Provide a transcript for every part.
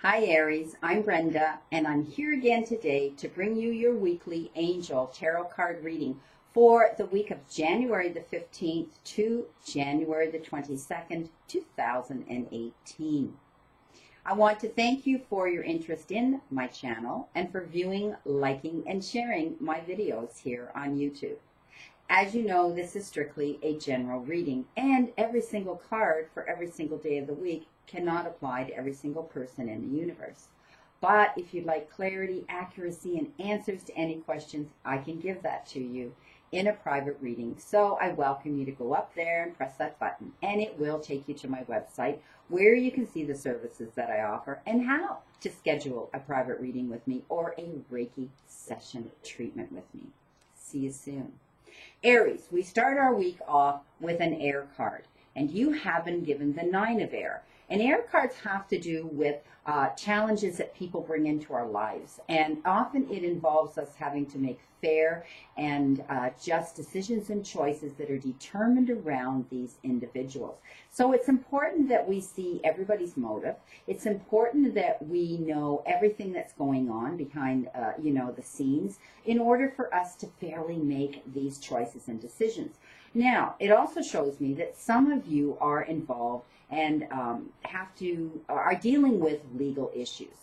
Hi Aries, I'm Brenda, and I'm here again today to bring you your weekly angel tarot card reading for the week of January the 15th to January the 22nd, 2018. I want to thank you for your interest in my channel and for viewing, liking, and sharing my videos here on YouTube. As you know, this is strictly a general reading, and every single card for every single day of the week cannot apply to every single person in the universe. But if you'd like clarity, accuracy, and answers to any questions, I can give that to you in a private reading. So I welcome you to go up there and press that button, and it will take you to my website where you can see the services that I offer and how to schedule a private reading with me or a Reiki session treatment with me. See you soon. Aries, we start our week off with an air card, and you have been given the 9 of air. And air cards have to do with challenges that people bring into our lives, and often it involves us having to make fair and just decisions and choices that are determined around these individuals. So it's important that we see everybody's motive. It's important that we know everything that's going on behind the scenes in order for us to fairly make these choices and decisions. Now, it also shows me that some of you are involved and are dealing with legal issues,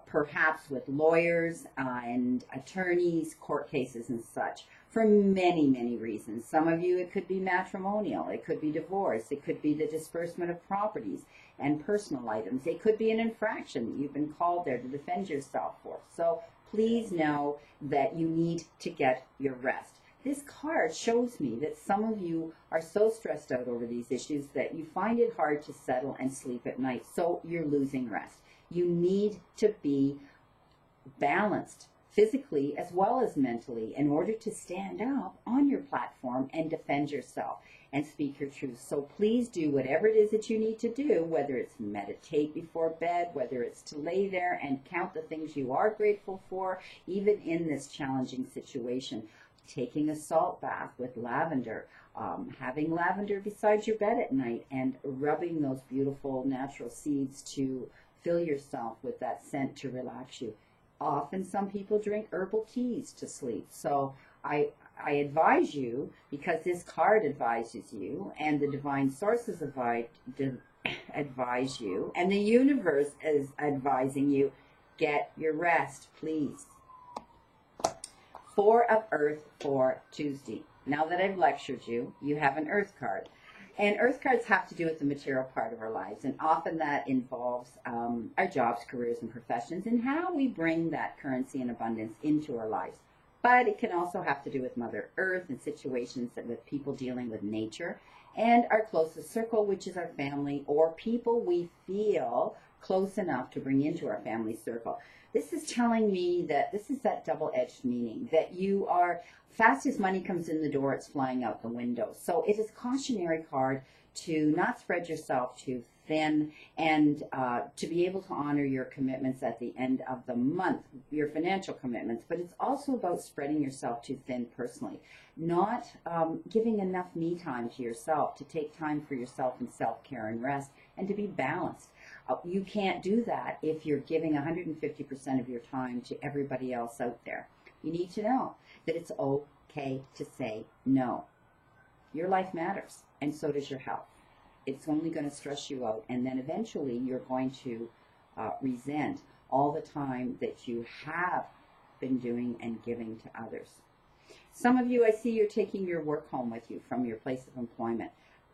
perhaps with lawyers and attorneys, court cases and such, for many, many reasons. Some of you, it could be matrimonial, it could be divorce, it could be the disbursement of properties and personal items. It could be an infraction that you've been called there to defend yourself for. So please know that you need to get your rest. This card shows me that some of you are so stressed out over these issues that you find it hard to settle and sleep at night, so you're losing rest. You need to be balanced physically as well as mentally in order to stand up on your platform and defend yourself and speak your truth. So please do whatever it is that you need to do, whether it's meditate before bed, whether it's to lay there and count the things you are grateful for, even in this challenging situation. Taking a salt bath with lavender, having lavender beside your bed at night, and rubbing those beautiful natural seeds to fill yourself with that scent to relax you. Often some people drink herbal teas to sleep. So I advise you, because this card advises you, and the divine sources advise you, and the universe is advising you, get your rest, please. 4 of Earth for Tuesday. Now that I've lectured you, you have an Earth card. And Earth cards have to do with the material part of our lives. And often that involves our jobs, careers, and professions, and how we bring that currency and abundance into our lives. But it can also have to do with Mother Earth and situations with people dealing with nature. And our closest circle, which is our family, or people we feel close enough to bring into our family circle. This is telling me that this is that double-edged meaning, that you are, fast as money comes in the door, it's flying out the window. So it is a cautionary card to not spread yourself too thin, and to be able to honor your commitments at the end of the month, your financial commitments. But it's also about spreading yourself too thin personally, not giving enough me time to yourself, to take time for yourself and self-care and rest, and to be balanced. You can't do that if you're giving 150% of your time to everybody else out there. You need to know that it's okay to say no. Your life matters, and so does your health. It's only going to stress you out, and then eventually you're going to resent all the time that you have been doing and giving to others. Some of you, I see you're taking your work home with you from your place of employment.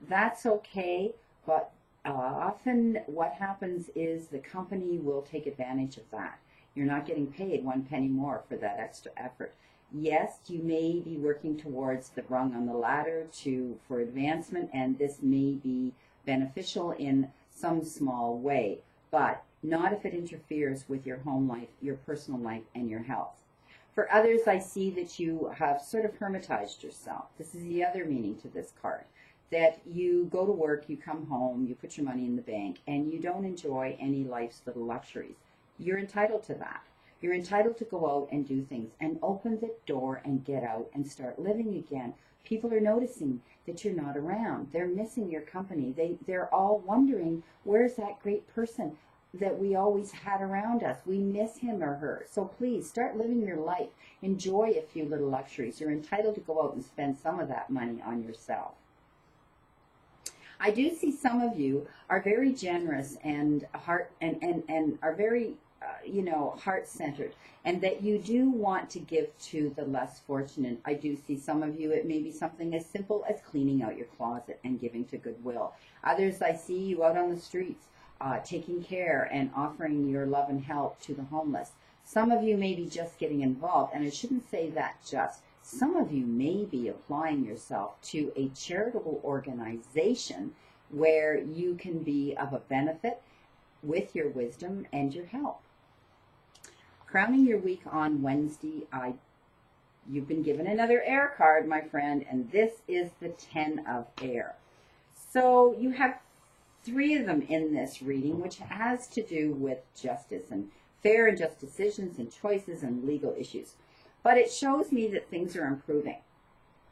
That's okay, but often what happens is the company will take advantage of that. You're not getting paid 1 penny more for that extra effort. Yes, you may be working towards the rung on the ladder for advancement, and this may be beneficial in some small way, but not if it interferes with your home life, your personal life, and your health. For others, I see that you have sort of hermitized yourself. This is the other meaning to this card, that you go to work, you come home, you put your money in the bank, and you don't enjoy any life's little luxuries. You're entitled to that. You're entitled to go out and do things and open the door and get out and start living again. People are noticing that you're not around. They're missing your company. They're all wondering, where's that great person? that we always had around us. We miss him or her. So please start living your life. Enjoy a few little luxuries. You're entitled to go out and spend some of that money on yourself. I do see some of you are very generous and are very heart-centered, and that you do want to give to the less fortunate. I do see some of you, it may be something as simple as cleaning out your closet and giving to Goodwill. Others, I see you out on the streets, taking care and offering your love and help to the homeless. Some of you may be just getting involved, and I shouldn't say that just. Some of you may be applying yourself to a charitable organization where you can be of a benefit with your wisdom and your help. Crowning your week on Wednesday, you've been given another air card, my friend, and this is the 10 of air. So you have 3 of them in this reading, which has to do with justice and fair and just decisions and choices and legal issues. But it shows me that things are improving.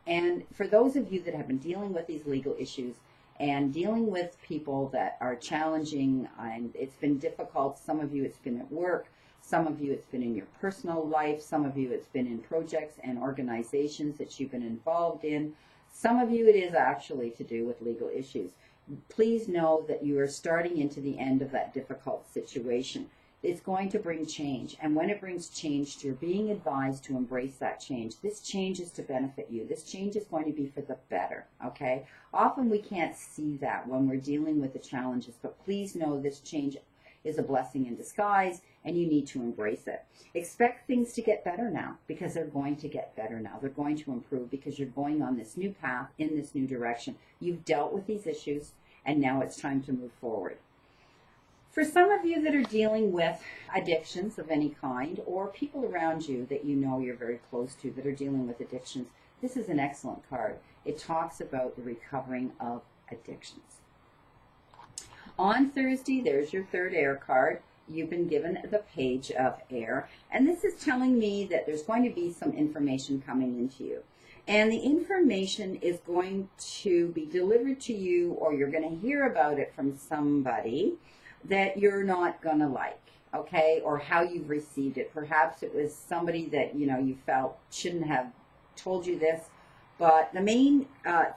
And for those of you that have been dealing with these legal issues and dealing with people that are challenging, and it's been difficult, some of you it's been at work, some of you it's been in your personal life, some of you it's been in projects and organizations that you've been involved in, some of you it is actually to do with legal issues. Please know that you are starting into the end of that difficult situation. It's going to bring change, and when it brings change, you're being advised to embrace that change. This change is to benefit you. This change is going to be for the better, okay? Often we can't see that when we're dealing with the challenges, but please know this change is a blessing in disguise, and you need to embrace it. Expect things to get better now, because they're going to get better now. They're going to improve because you're going on this new path, in this new direction. You've dealt with these issues, and now it's time to move forward. For some of you that are dealing with addictions of any kind, or people around you that you know you're very close to that are dealing with addictions, this is an excellent card. It talks about the recovering of addictions. On Thursday, there's your 3rd air card. You've been given the Page of Air, and this is telling me that there's going to be some information coming into you. And the information is going to be delivered to you, or you're going to hear about it from somebody that you're not going to like, okay, or how you've received it. Perhaps it was somebody that, you felt shouldn't have told you this, but the main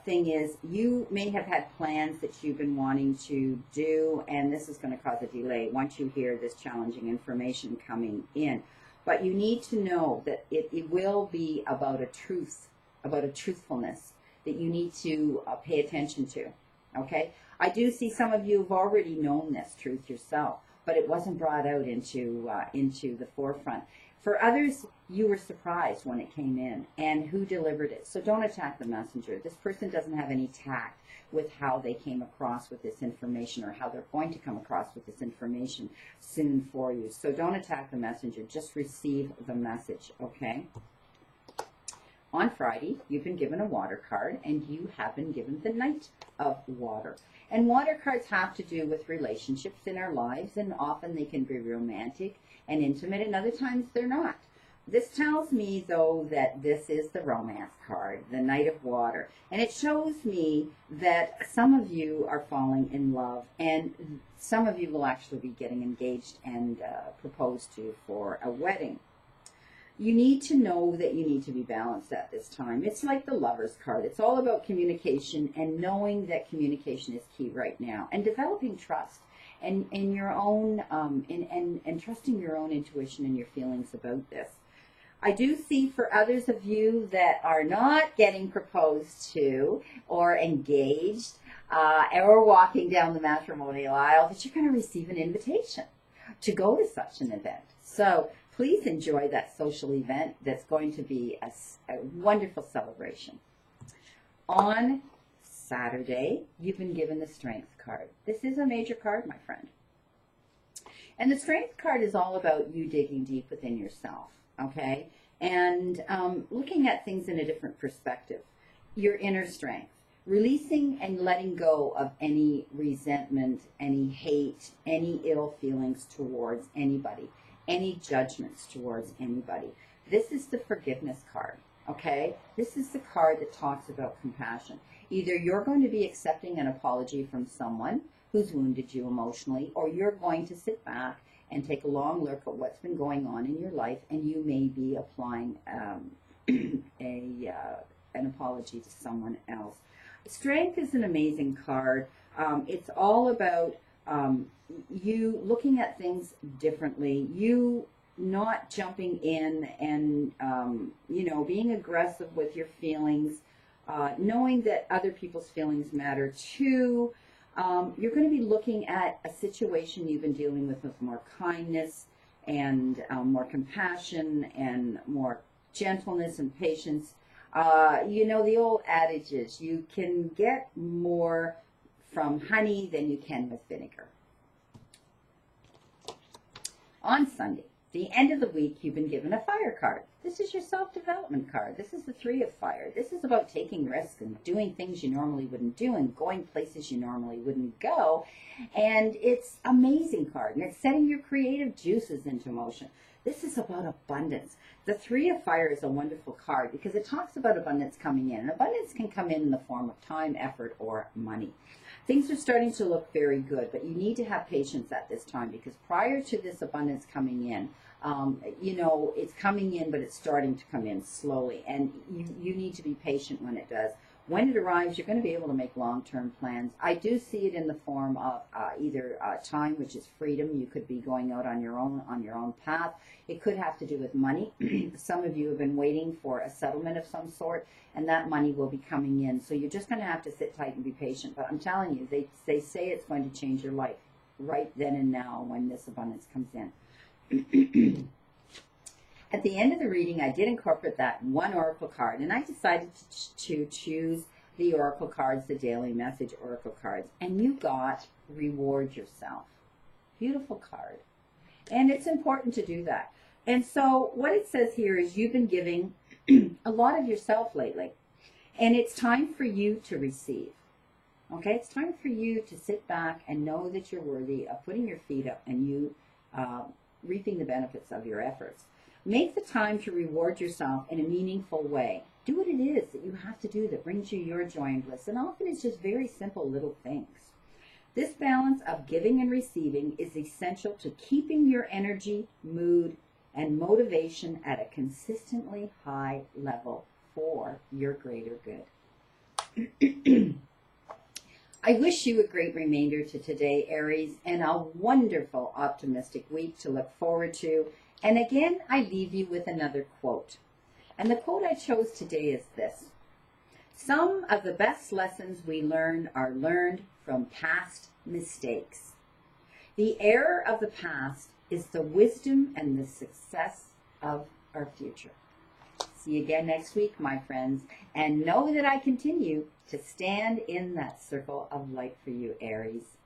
thing is you may have had plans that you've been wanting to do, and this is going to cause a delay once you hear this challenging information coming in. But you need to know that it will be about a truth, about a truthfulness that you need to pay attention to, okay? I do see some of you have already known this truth yourself, but it wasn't brought out into the forefront. For others, you were surprised when it came in, and who delivered it. So don't attack the messenger. This person doesn't have any tact with how they came across with this information, or how they're going to come across with this information soon for you. So don't attack the messenger. Just receive the message, okay? On Friday, you've been given a water card, and you have been given the Knight of Water. And water cards have to do with relationships in our lives, and often they can be romantic and intimate, and other times they're not. This tells me, though, that this is the romance card, the Knight of Water. And it shows me that some of you are falling in love, and some of you will actually be getting engaged and proposed to for a wedding. You need to know that you need to be balanced at this time. It's like the Lover's card. It's all about communication, and knowing that communication is key right now, and developing trust and in your own and trusting your own intuition and your feelings about this. I do see for others of you that are not getting proposed to or engaged or walking down the matrimonial aisle, that you're going to receive an invitation to go to such an event. So please enjoy that social event that's going to be a wonderful celebration. On Saturday, you've been given the Strength card. This is a major card, my friend. And the Strength card is all about you digging deep within yourself, okay? And looking at things in a different perspective. Your inner strength. Releasing and letting go of any resentment, any hate, any ill feelings towards anybody, any judgments towards anybody. This is the Forgiveness card, okay? This is the card that talks about compassion. Either you're going to be accepting an apology from someone who's wounded you emotionally, or you're going to sit back and take a long look at what's been going on in your life, and you may be applying an apology to someone else. Strength is an amazing card. It's all about you looking at things differently, you not jumping in and, being aggressive with your feelings, knowing that other people's feelings matter too. You're going to be looking at a situation you've been dealing with more kindness and more compassion and more gentleness and patience. The old adage is you can get more from honey than you can with vinegar. On Sunday, the end of the week, you've been given a fire card. This is your self-development card. This is the 3 of fire. This is about taking risks and doing things you normally wouldn't do and going places you normally wouldn't go. And it's an amazing card, and it's setting your creative juices into motion. This is about abundance. The 3 of fire is a wonderful card because it talks about abundance coming in. And abundance can come in the form of time, effort, or money. Things are starting to look very good, but you need to have patience at this time because prior to this abundance coming in, it's coming in, but it's starting to come in slowly. And you need to be patient when it does. When it arrives, you're going to be able to make long-term plans. I do see it in the form of either time, which is freedom. You could be going out on your own path. It could have to do with money. Some of you have been waiting for a settlement of some sort, and that money will be coming in. So you're just going to have to sit tight and be patient. But I'm telling you, they say it's going to change your life right then and now when this abundance comes in. At the end of the reading, I did incorporate that one oracle card, and I decided to choose the oracle cards, the daily message oracle cards, and you got reward yourself. Beautiful card. And it's important to do that. And so what it says here is you've been giving a lot of yourself lately, and it's time for you to receive. Okay, it's time for you to sit back and know that you're worthy of putting your feet up and you reaping the benefits of your efforts. Make the time to reward yourself in a meaningful way. Do what it is that you have to do that brings you your joy and bliss. And often it's just very simple little things. This balance of giving and receiving is essential to keeping your energy, mood, and motivation at a consistently high level for your greater good. I wish you a great remainder to today, Aries, and a wonderful, optimistic week to look forward to. And again, I leave you with another quote. And the quote I chose today is this: some of the best lessons we learn are learned from past mistakes. The error of the past is the wisdom and the success of our future. See you again next week, my friends. And know that I continue to stand in that circle of light for you, Aries.